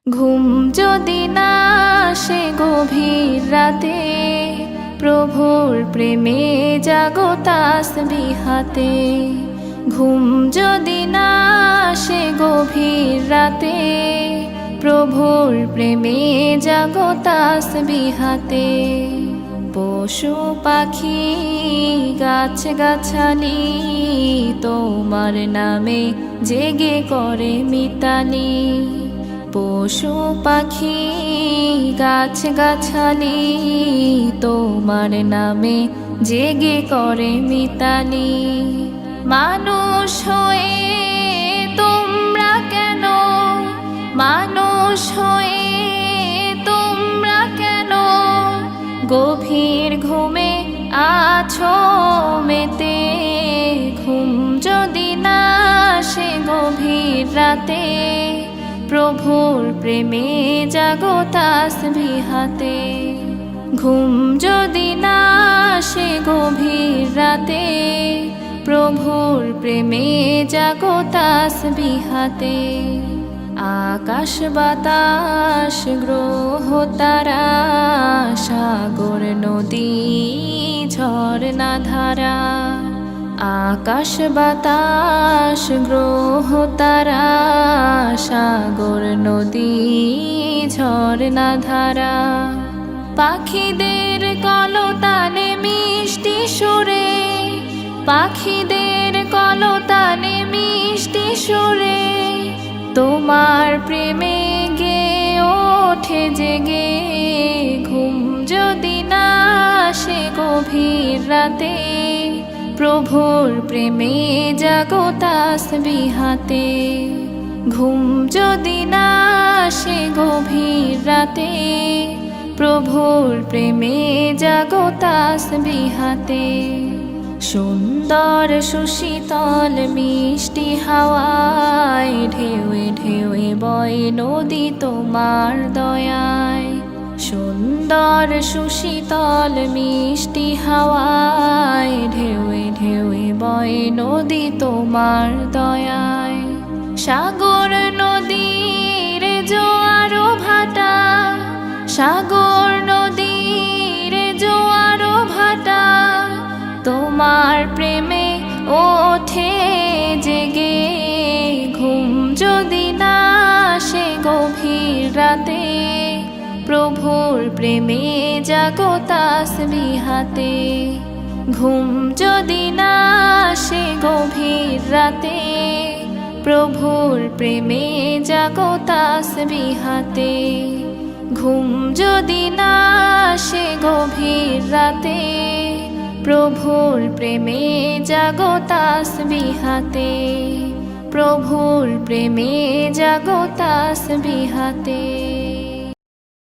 ঘুম যদি না আসে গভীর রাতে, প্রভুর প্রেমে জাগো তাসবিহাতে। ঘুম যদি না আসে গভীর রাতে, প্রভুর প্রেমে জাগো তাসবিহাতে। পশু পাখি গাছ গাছালি তোমার নামে জেগে করে মিতালি। পশু পাখি গাছ গাছালি তোমার নামে জেগে করে মিতালি। মানুষ হয়ে তোমরা কেন, মানুষ হয়ে তোমরা কেন গভীর ঘুমে আছো মেতে। ঘুম যদি না আসে গভীর রাতে, প্রভুর প্রেমে জাগো তাসবিহাতে। ঘুম যদি না আসে গভীর রাতে, প্রভুর প্রেমে জাগো তাসবিহাতে। আকাশ বাতাস গ্রহ তারা, সাগর নদী ঝরনা ধারা। আকাশ বাতাস গ্রহ তারা, সাগর নদী ঝরনা ধারা। পাখিদের কলতানে মিষ্টি সুরে, পাখিদের কলতানে মিষ্টি সুরে তোমার প্রেমে গে ওঠে জেগে। ঘুম যদি না আসে গভীর রাতে, প্রভুর প্রেমে জাগো তাসবিহাতে। ঘুম যদি না আসে গভীর রাতে, প্রভুর প্রেমে জাগো তাসবিহাতে। সুন্দর সুশীতল মিষ্টি হাওয়ায় ঢেউয়ে ঢেউয়ে বয় নদী তোমার দয়ায়। সুন্দর সুশীতল মিষ্টি হাওয়ায় ঢেউয়ে ঢেউয়ে বয় নদী তোমার দয়ায়। সাগর নদীর জোয়ার ভাটা, সাগর নদীর জোয়ার ভাটা তোমার প্রেমে ওঠে জেগে। ঘুম যদি না আসে গভীর রাতে, প্রভুর প্রেমে জাগো তাসবিহাতে। ঘুম যদি না আসে গভীর রাতে, প্রভুর প্রেমে জাগো তাসবিহাতে। ঘুম যদি না আসে গভীর রাতে, প্রভুর প্রেমে জাগো তাসবিহাতে। প্রভুর প্রেমে জাগো তাসবিহাতে।